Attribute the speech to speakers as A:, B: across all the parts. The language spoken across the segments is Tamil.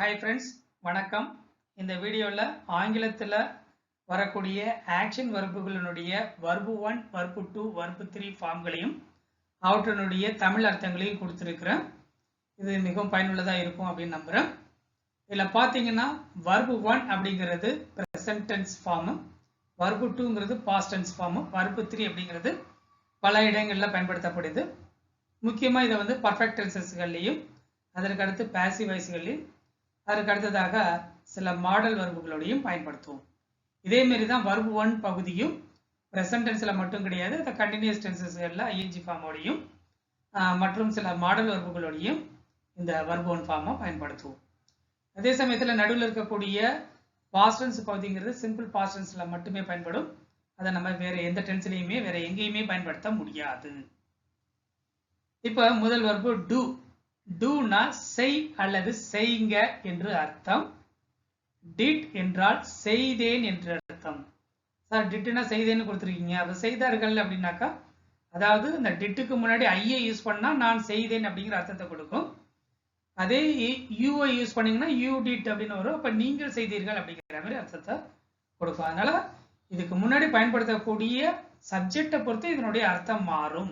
A: ஹாய் ஃப்ரெண்ட்ஸ், வணக்கம். இந்த வீடியோவில் ஆங்கிலத்தில் வரக்கூடிய ஆக்ஷன் வர்புகளினுடைய வர்பு 1, வர்பு 2, வர்பு 3 ஃபார்ம்களையும் அவற்றினுடைய தமிழ் அர்த்தங்களையும் கொடுத்துருக்குறேன். இது மிகவும் பயனுள்ளதாக இருக்கும் அப்படின்னு நம்புகிறேன். இதில் பார்த்தீங்கன்னா வர்பு 1 அப்படிங்கிறது ப்ரெசன்ட் டென்ஸ் ஃபார்மு, வர்பு 2ங்கிறது பாஸ்ட் டென்ஸ் ஃபார்மு, வர்பு 3 அப்படிங்கிறது பல இடங்களில் பயன்படுத்தப்படுது. முக்கியமாக இதை வந்து பர்ஃபெக்ட் டென்சஸ்கள்லையும் அதற்கு அடுத்து பாசிவ் வாய்ஸ்கள்லையும் அதற்கு அடுத்ததாக சில மாடல் வர்புகளோடையும் பயன்படுத்துவோம். இதேமாரி தான் வர்பு 1 பகுதியும் ப்ரெசன்ட் டென்ஸில் மட்டும் கிடையாது, இந்த கண்டினியூஸ் டென்சஸ்களில் ஐஎன்ஜி ஃபார்மோடையும் மற்றும் சில மாடல் வர்புகளோடையும் இந்த வர்பு 1 ஃபார்மை பயன்படுத்துவோம். அதே சமயத்தில் நடுவில் இருக்கக்கூடிய பாஸ்ட் டென்ஸ் பகுதிங்கிறது சிம்பிள் பாஸ்ட் டென்ஸில் மட்டுமே பயன்படும். அதை நம்ம வேற எந்த டென்ஸ்லையுமே வேற எங்கேயுமே பயன்படுத்த முடியாது. இப்போ முதல் வர்பு டூ. டூனா செய் அல்லது செய்ங்க என்று அர்த்தம். டிட் என்றால் செய்தேன் என்று அர்த்தம். சார் டிட்னா செய்தேன்னு கொடுத்துருக்கீங்க, அப்ப செய்தார்கள் அப்படின்னாக்கா, அதாவது இந்த டிட்டுக்கு முன்னாடி ஐயை யூஸ் பண்ணா நான் செய்தேன் அப்படிங்கிற அர்த்தத்தை கொடுக்கும். அதே யூஐ யூஸ் பண்ணீங்கன்னா யூ டிட் அப்படின்னு வரும், அப்ப நீங்கள் செய்தீர்கள் அப்படிங்கிற மாதிரி அர்த்தத்தை கொடுக்கும். அதனால இதுக்கு முன்னாடி பயன்படுத்தக்கூடிய சப்ஜெக்டை பொறுத்து இதனுடைய அர்த்தம் மாறும்.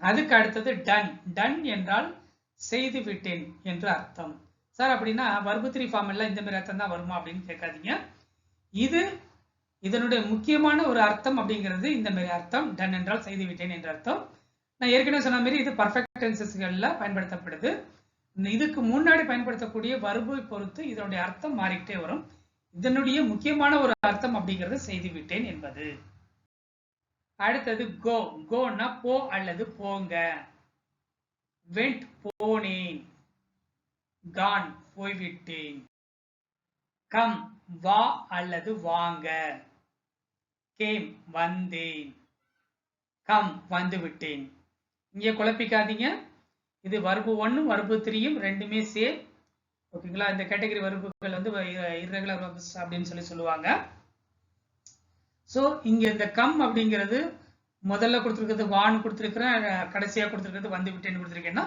A: அதுக்கு அடுத்தது டன். டன் என்றால் செய்து விட்டேன் என்று அர்த்தம். சார் அப்படின்னா வர்பு 3 ஃபார்ம் எல்லாம் இந்த மாதிரி அர்த்தம் தான் வருமா அப்படின்னு கேட்காதீங்க. இதனுடைய முக்கியமான ஒரு அர்த்தம் அப்படிங்கிறது இந்த மாதிரி அர்த்தம். டன் என்றால் செய்து விட்டேன் என்ற அர்த்தம். நான் ஏற்கனவே சொன்ன மாதிரி இது பர்ஃபெக்ட் டென்சஸ்கள்ல பயன்படுத்தப்படுது. இதுக்கு முன்னாடி பயன்படுத்தக்கூடிய வர்பை பொறுத்து இதனுடைய அர்த்தம் மாறிக்கிட்டே வரும். இதனுடைய முக்கியமான ஒரு அர்த்தம் அப்படிங்கிறது செய்து விட்டேன் என்பது. அடுத்தது கோ. கோன்னா போ அல்லது போங்க. வெண்ட் போனேன். கான் போய்விட்டேன். கம் வா அல்லது வாங்க. கேம் வந்தேன். கம் வந்து விட்டேன். இங்கே குழப்பிக்காதீங்க, இது வர்பு 1 வர்பு 3 ரெண்டுமே சேம். ஓகேங்களா? இந்த கேட்டகரி வர்புகள் வந்து இர்ரெகுலர் வர்ப்ஸ் அப்படின்னு சொல்லுவாங்க. ஸோ இங்க இந்த கம் அப்படிங்கிறது முதல்ல கொடுத்துருக்கிறது வான்னு கொடுத்துருக்கிறேன், கடைசியா கொடுத்துருக்கிறது வந்து விட்டேன்னு கொடுத்துருக்கேன்னா,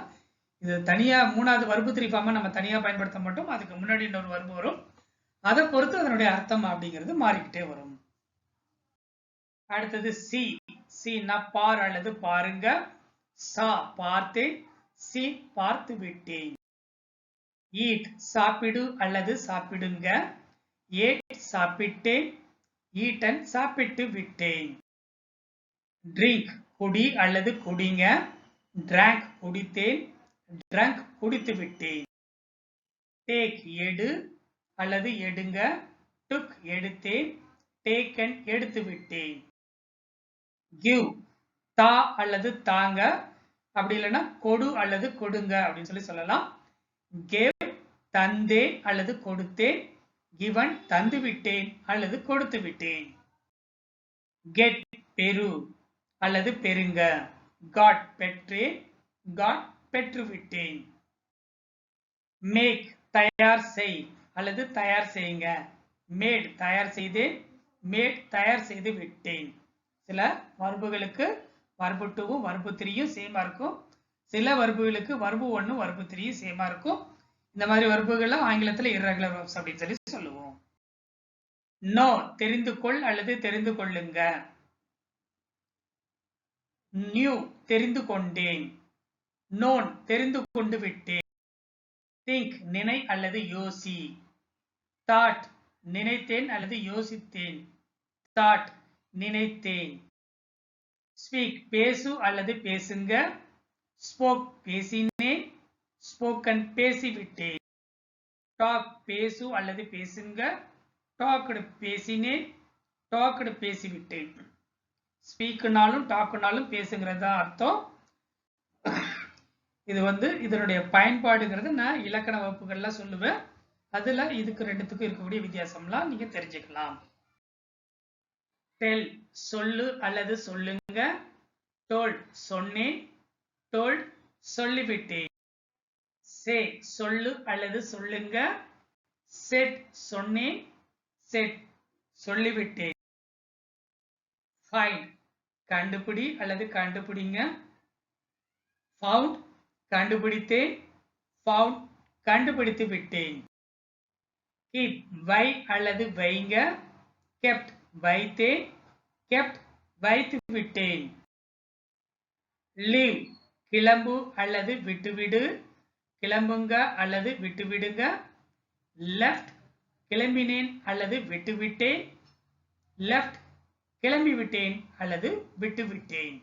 A: இது தனியா மூணாவது வர்பு 3 ஃபார்மை நம்ம தனியா பயன்படுத்த மாட்டோம். அதுக்கு முன்னாடி இன்னொரு வர்பு வரும், அதை பொறுத்து அதனுடைய அர்த்தம் அப்படிங்கிறது மாறிக்கிட்டே வரும். அடுத்தது சி. சீனா பார் அல்லது பாருங்க. சா பார்த்தேன். சி பார்த்து விட்டேன். ஈட் சாப்பிடு அல்லது சாப்பிடுங்க. ஏட் சாப்பிட்டேன். ஈட்டன் சாப்பிட்டு விட்டேன். ட்ரிங்க் குடி அல்லது குடிங்க. ட்ராங்க் குடித்தேன். ட்ரங்க் குடித்து விட்டேன். டேக் எடு அல்லது எடுங்க. டுக் எடுத்தேன். டேக்கன் எடுத்து விட்டேன். கிவ் தா அல்லது தாங்க, அப்படி இல்லைன்னா கொடு அல்லது கொடுங்க அப்படின்னு சொல்லலாம். கேவ் தந்தேன் அல்லது கொடுத்தேன். கிவன் தந்து விட்டேன் அல்லது கொடுத்து விட்டேன். கெட் பெரு அல்லது பெருங்க. காட் பெற்றேன். காட் பெற்று விட்டேன். மேக் தயார் செய் அல்லது தயார் செய்யுங்க. மேட் தயார் செய்தேன். மேட் தயார் செய்து விட்டேன். சில வர்புகளுக்கு வர்பு 2வும் வர்பு 3யும் சேமா இருக்கும். சில வர்புகளுக்கு வர்பு 1ம் வர்பு 3யும் சேமா இருக்கும். இந்த மாதிரி வர்புகளை ஆங்கிலத்தில் இர்ரெகுலர் வர்ப்ஸ் அப்படின்னு சொல்லுவோம். நோ தெரிந்து கொள் அல்லது தெரிந்து கொள்ளுங்க. நியூ தெரிந்து கொண்டேன். நோன் தெரிந்து கொண்டு விட்டேன். திங்க் நினை அல்லது யோசி. தாட் நினைத்தேன் அல்லது யோசித்தேன். தாட் நினைத்தேன். ஸ்பீக் பேசு அல்லது பேசுங்க. ஸ்போக் பேசினேன். ஸ்போக்கன் பேசிவிட்டேன். டாக் பேசு அல்லது பேசுங்க. டாக்டு பேசினேன். டாக்டு பேசிவிட்டேன். ஸ்பீக்குனாலும் டாக்குனாலும் பேசுங்கிறது தான் அர்த்தம். இது வந்து இதனுடைய பயன்பாடுங்கிறது நான் இலக்கண வகுப்புகள்ல சொல்லுவேன். அதுல இதுக்கு ரெண்டுத்துக்கும் இருக்கக்கூடிய வித்தியாசம்லாம் நீங்க தெரிஞ்சுக்கலாம். டெல் சொல்லு அல்லது சொல்லுங்க. டோல்ட் சொன்னேன். டோல்ட் சொல்லிவிட்டேன். சே சொல்லு அல்லது சொல்லுங்க. செட் சொன்னேன். செட் சொல்லிவிட்டேன். ஃபைண்ட் கண்டுபிடி அல்லது கண்டுபிடிங்க. ஃபவுண்ட் கண்டுபிடித்தேன். ஃபவுண்ட் கண்டுபிடித்து விட்டேன். keep வை அல்லது வைங்க, kept வைத்தேன், kept வைத்து விட்டேன். leave கிளம்பு அல்லது விட்டுவிடு, கிளம்புங்க அல்லது விட்டுவிடுங்க. left கிளம்பினேன் அல்லது விட்டுவிட்டேன், left கிளம்பிவிட்டேன் அல்லது விட்டுவிட்டேன்.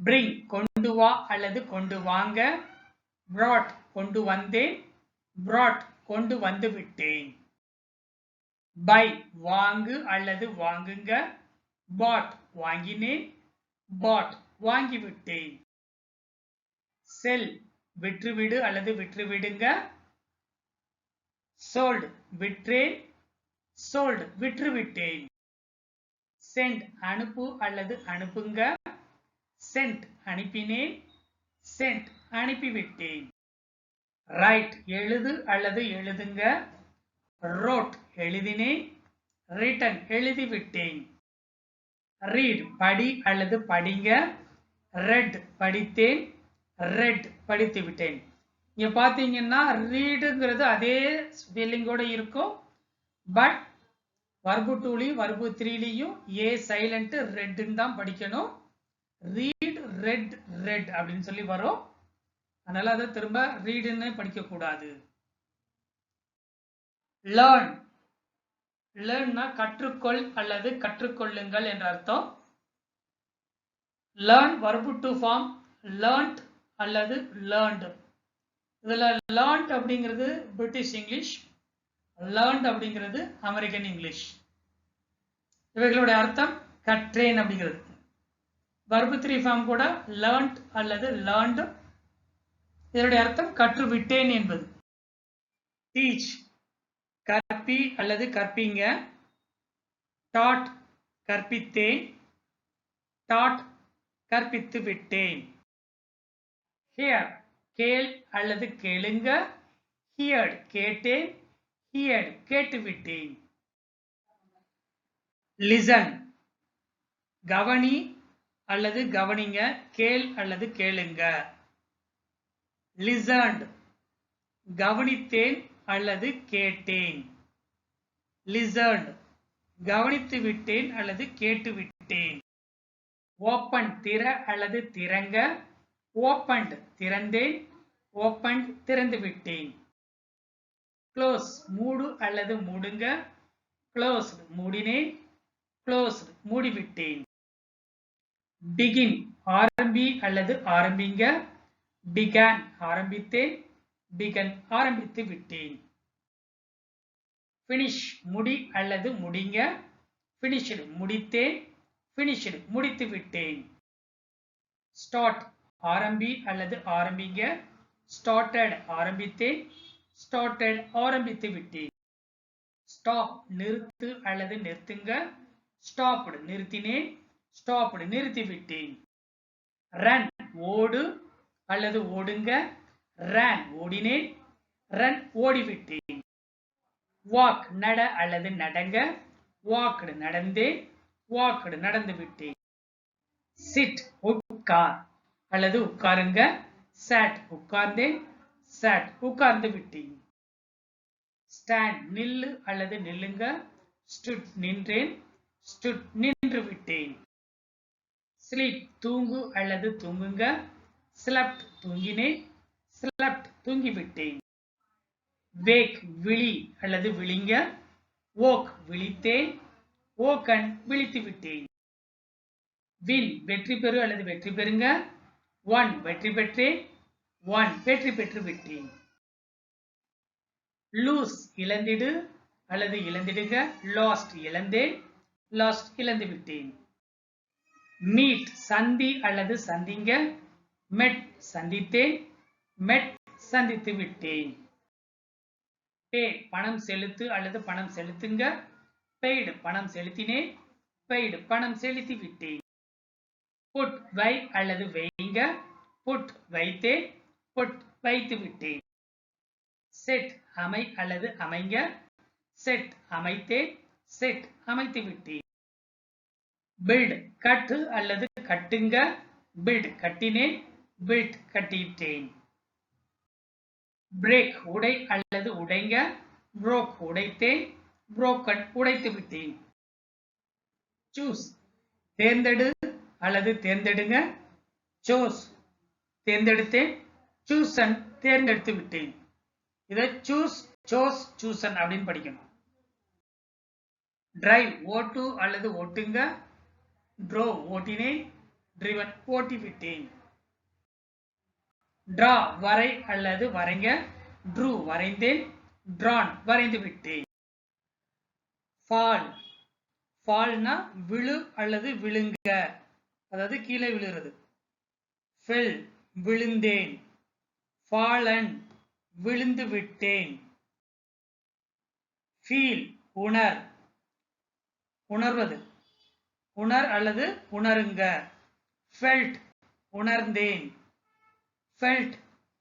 A: bring கொண்டு வா அல்லது கொண்டு வாங்க, brought கொண்டு வந்தேன், brought கொண்டு வந்து விட்டேன். buy வாங்கு அல்லது வாங்குங்க, bought வாங்கினேன், bought வாங்கிவிட்டேன். sell விற்றுவிடு அல்லது விற்றுவிடுங்க, sold விற்றேன், sold விற்றுவிட்டேன். send அனுப்பு அல்லது அனுப்புங்க, sent அனுப்பினேன், sent அனுப்பிவிட்டேன். write எழுது அல்லது எழுதுங்க, wrote எழுதினேன், written எழுதிவிட்டேன். read படி அல்லது படிங்க, read படித்தேன், read படித்து விட்டேன். இங்க பாத்தீங்கன்னா ரீடுங்கிறது அதே ஸ்பெல்லிங்கோட இருக்கும், பட் verb 2லயும் verb 3லயும் ஏ சைலண்ட் ரெட்னு தான் படிக்கணும். ரீட் ரெட் ரெட் அப்படின்னு சொல்லி வரும், அதனால அதை திரும்ப ரீடுன்னு படிக்க கூடாது. லேர்ன் லேர்ன்னா கற்றுக்கொள் அல்லது கற்றுக்கொள்ளுங்கள் என்ற அர்த்தம். லேர்ன் verb 2 ஃபார்ம் learnt அல்லது learned. இதுல learnt அப்படிங்கிறது பிரிட்டிஷ் இங்கிலீஷ், learned அப்படிங்கிறது அமெரிக்கன் இங்கிலீஷ். இவைகளுடைய அர்த்தம் கற்றேன் அப்படிங்கிறது. verb 3 ஃபார்ம் கூட learnt அல்லது learned, இதனுடைய அர்த்தம் கற்றுவிட்டேன் என்பது. டீச் கற்பி அல்லது கற்பிங்க, taught கற்பித்தேன், taught கற்பித்து விட்டேன். hear கேள் அல்லது கேளுங்க, heard கேட்டேன், heard கேட்டுவிட்டேன். listen கவனி அல்லது கவனிங்க, கேள் அல்லது கேளுங்க. listened கவனித்தேன் அல்லது கேட்டேன். listened கவனித்து விட்டேன் அல்லது கேட்டு விட்டேன். open திற அல்லது திறங்க, opened திறந்தேன், opened திறந்து விட்டேன். close மூடு அல்லது மூடுங்க, closed மூடினேன், closed மூடிவிட்டேன். begin ஆரம்பி அல்லது ஆரம்பிங்க, began ஆரம்பித்தேன், began ஆரம்பித்து விட்டேன். finish முடி அல்லது முடிங்க, finished முடித்தேன், finished முடித்து விட்டேன். start ஆரம்பி அல்லது ஆரம்பிங்க, started ஆரம்பித்தேன், started ஆரம்பித்து விட்டேன். stop நிறுத்து அல்லது நிறுத்துங்க, stopped நிறுத்தினேன், stopped நிறுத்தி விட்டேன். run ஓடு அல்லது ஓடுங்க, ran ஓடினேன், run ஓடிவிட்டேன். walk நட அல்லது நடங்க, walked நடந்தேன், walked நடந்து விட்டேன். sit உட்கார் அல்லது உட்காருங்க, sat உட்கார்ந்தேன், sat உட்கார்ந்து விட்டேன். stand நில்லு அல்லது நில்லுங்க, stood நின்றேன், stood நின்று விட்டேன். sleep தூங்கு அல்லது தூங்குங்க, slept தூங்கினேன், slept தூங்கிவிட்டேன். wake விழி அல்லது விழிங்க, woke விழித்தேன், woken விழித்து விட்டேன். win வெற்றி பெறு அல்லது வெற்றி பெறுங்க, won வெற்றி பெற்றேன், won வெற்றி பெற்று விட்டேன். lose இழந்திடு அல்லது இழந்திடுங்க, lost இழந்தேன், lost இழந்து விட்டேன். meet சந்தி அல்லது சந்திங்க, met சந்தித்தேன், met சந்தித்து விட்டேன். pay பணம் செலுத்து அல்லது பணம் செலுத்துங்க, paid பணம் செலுத்தினேன், paid பணம் செலுத்தி விட்டேன். put வை அல்லது வைங்க, put வைத்தேன், put வைத்து விட்டேன். set அமை அல்லது அமைங்க, set அமைத்தேன், set அமைத்து விட்டேன். build கட்டு அல்லது கட்டுங்க, build கட்டினேன், built கட்டிட்டேன். break உடை அல்லது உடைங்க, broke உடைத்தேன், broken உடைத்து விட்டேன். choose தேர்ந்தெடு அல்லது தேர்ந்தெடுங்க, chose தேர்ந்தெடுத்தேன், chosen தேர்ந்தெடுத்து விட்டேன். இதை choose, chose, chosen அப்படின்னு படிக்கணும். drive ஓட்டு அல்லது ஓட்டுங்க, drove ஓட்டினேன், driven ஓட்டி விட்டேன். draw வரை அல்லது வரைங்க, drew வரைந்தேன், drawn வரைந்து விட்டேன். fall fallனா விழு அல்லது விழுங்க, அதாவது கீழே விழுகிறது. fell விழுந்தேன், fallen விழுந்து விட்டேன். feel உணர் உணர்வது, உணர் அல்லது உணருங்க. felt உணர்ந்தேன், felt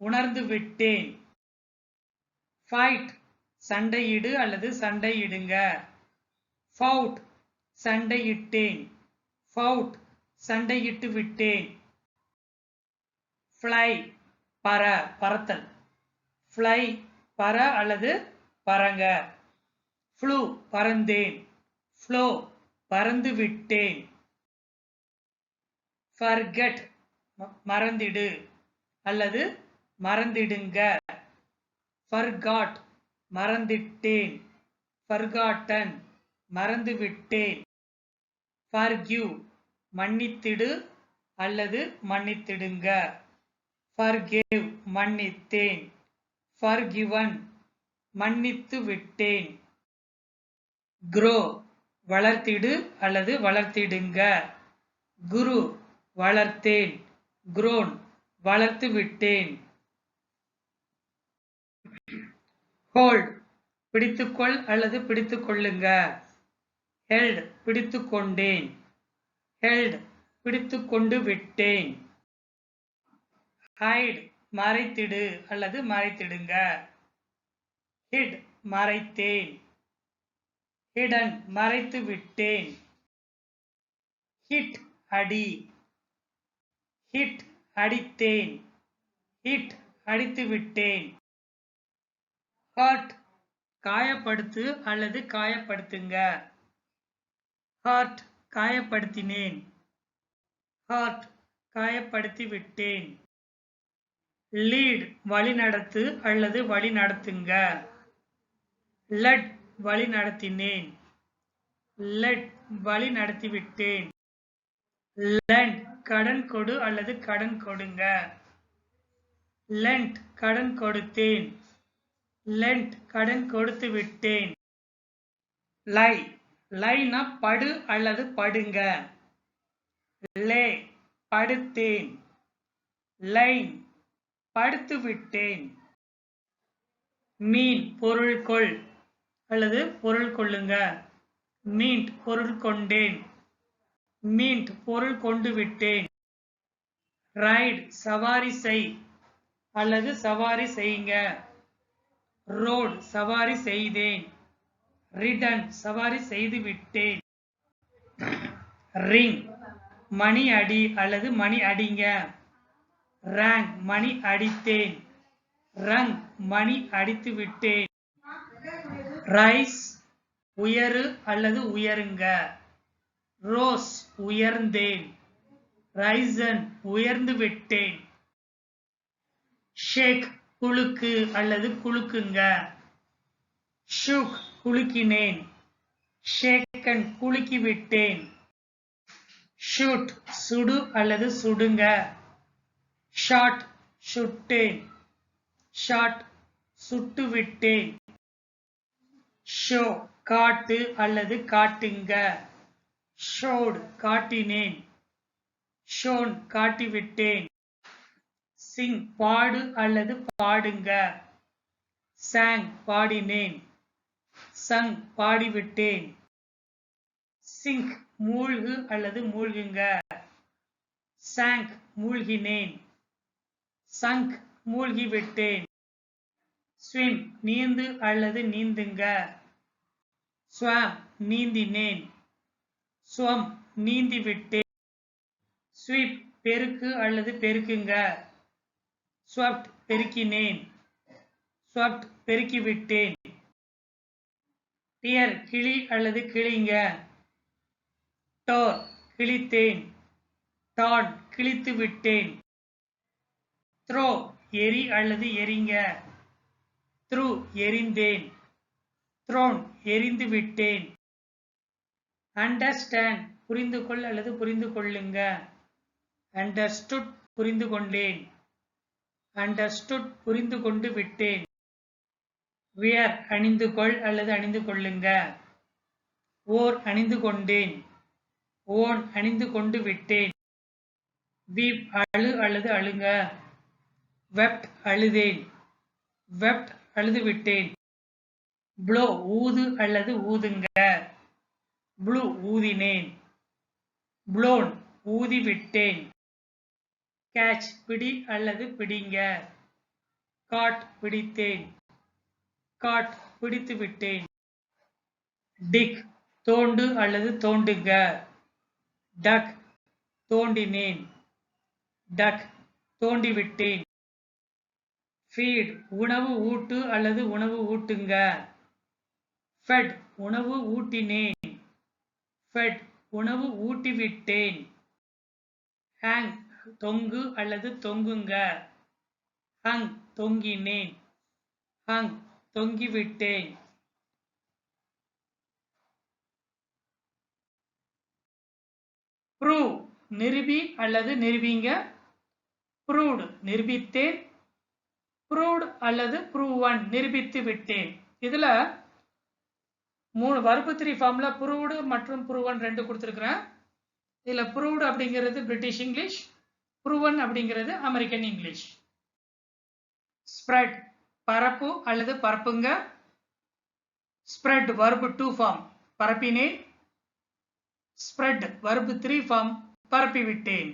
A: உணர்ந்து விட்டேன். fight சண்டையிடு அல்லது சண்டையிடுங்க. fought சண்டையிட்டேன், fought சண்டையிட்டு விட்டேன். fly பற பறத்தல், fly பற அல்லது பறங்க. flew பறந்தேன், flow பறந்து விட்டேன். forget மறந்திடு அல்லது மறந்திடுங்க. forgot மறந்திட்டேன், forgotten மறந்து விட்டேன். forgive மன்னித்திடு அல்லது மன்னித்திடுங்க. forgave மன்னித்தேன், forgiven மன்னித்து விட்டேன். grow வளர்த்திடு அல்லது வளர்த்திடுங்க. குரு வளர்த்தேன், grown வளர்த்து விட்டேன். hold பிடித்துக்கொள் அல்லது பிடித்துக் கொள்ளுங்க. held பிடித்துக் கொண்டேன், held பிடித்துக் கொண்டு விட்டேன். hide மறைத்திடு அல்லது மறைத்திடுங்க. hid மறைத்தேன், hidden மறைத்து விட்டேன். hit அடி, hit அடித்தேன், hit அடித்து விட்டேன். hurt காயப்படுத்து அல்லது காயப்படுத்துங்க. hurt காயப்படுத்தினேன், hurt காயப்படுத்தி விட்டேன். lead வழிநடத்து அல்லது வழிநடத்துங்க. led வழிநடத்தினேன், led வழிநடத்தி விட்டேன். lend கடன் கொடு அல்லது கடன் கொடுங்க. lent கடன் கொடுத்தேன், lent கடன் கொடுத்து விட்டேன். lie லைனா படு அல்லது படுங்க. lay படுத்தேன், லைன் படுத்து விட்டேன். மீன் பொருள் கொள் அல்லது பொருள் கொள்ளுங்க. மீண்ட் பொருள் கொண்டேன், மீண்ட் பொருள் கொண்டு விட்டேன். ரைட் சவாரி செய் அல்லது சவாரி செய்யுங்க. ரோட் சவாரி செய்தேன், ரிடன் சவாரி செய்து விட்டேன். ரிங் மணி அடி அல்லது மணி அடிங்க. ரேங் மணி அடித்தேன், ரங் மணி அடித்து விட்டேன். ரைஸ் உயரு அல்லது உயருங்க. ரோஸ் உயர்ந்தேன், ரைசன் உயர்ந்து விட்டேன். ஷேக் குலுக்கு அல்லது குலுக்குங்க. ஷூக் குலுக்கினேன், ஷேக்கன் குலுக்கி விட்டேன். ஷூட் சுடு அல்லது சுடுங்க. ஷாட் சுட்டேன், ஷாட் சுட்டு விட்டேன். ஷோ காட்டு அல்லது காட்டுங்க. ஷோட் காட்டினேன், ஷோன் காட்டிவிட்டேன். சிங் பாடு அல்லது பாடுங்க. சாங் பாடினேன், சங் பாடிவிட்டேன். சிங்க் மூழ்கு அல்லது மூழ்குங்க. சாங்க் மூழ்கினேன், சங்க் மூழ்கிவிட்டேன். ஸ்விம் நீந்து அல்லது நீந்துங்க. ஸ்வாம் நீந்தினேன், ஸ்வம் நீந்திவிட்டேன். ஸ்வீப் பெருக்கு அல்லது பெருக்குங்க. ஸ்வப்ட் பெருக்கினேன், swept பெருக்கிவிட்டேன். tear கிளி அல்லது கிழிங்க. tore கிழித்தேன். torn கிழித்து விட்டேன். throw எரி அல்லது எரிங்க. threw எரிந்தேன். thrown எரிந்து விட்டேன். understand புரிந்து கொள் அல்லது புரிந்து கொள்ளுங்க. understood புரிந்து கொண்டேன். understood புரிந்து கொண்டு விட்டேன். wear அணிந்து கொள் அல்லது அணிந்து கொள்ளுங்க. wore அணிந்து கொண்டேன். worn அணிந்து கொண்டு விட்டேன். weep அழு அல்லது அழுங்க. wept அழுதேன். wept அழுது விட்டேன். blow ஊது அல்லது ஊதுங்க. blew ஊதினேன். blown ஊதி விட்டேன். catch பிடி அல்லது பிடிங்க. caught பிடித்தேன். caught பிடித்து விட்டேன். dig தோண்டு அல்லது தோண்டுங்க. dug தோண்டினேன். dug தோண்டி விட்டேன். feed உணவு ஊட்டு அல்லது உணவு ஊட்டுங்க. fed உணவு ஊட்டினேன். fed உணவு ஊட்டிவிட்டேன். hang தொங்கு அல்லது தொங்குங்க. hung தொங்கினேன். hung தொங்கிவிட்டேன். prove நிரூபி அல்லது நிரூபிங்க. proved நிரூபித்தேன். proved அல்லது proven நிரூபித்து விட்டேன். இதுல verb 3 ஃபார்ம்ல proved மற்றும் proven ரெண்டு கொடுத்திருக்கிறேன். இதுல proved அப்படிங்கிறது பிரிட்டிஷ் இங்கிலீஷ், proven அப்படிங்கிறது அமெரிக்கன் இங்கிலீஷ். spread பரப்பு அல்லது பரப்புங்க. spread verb 2 ஃபார்ம் பரப்பினேன். spread verb 3 ஃபார்ம் பரப்பிவிட்டேன்.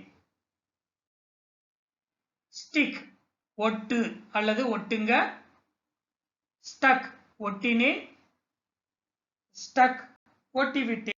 A: stick ஒட்டு அல்லது ஒட்டுங்க. stuck ஒட்டினேன். stuck ஒட்டிவிட்டேன்.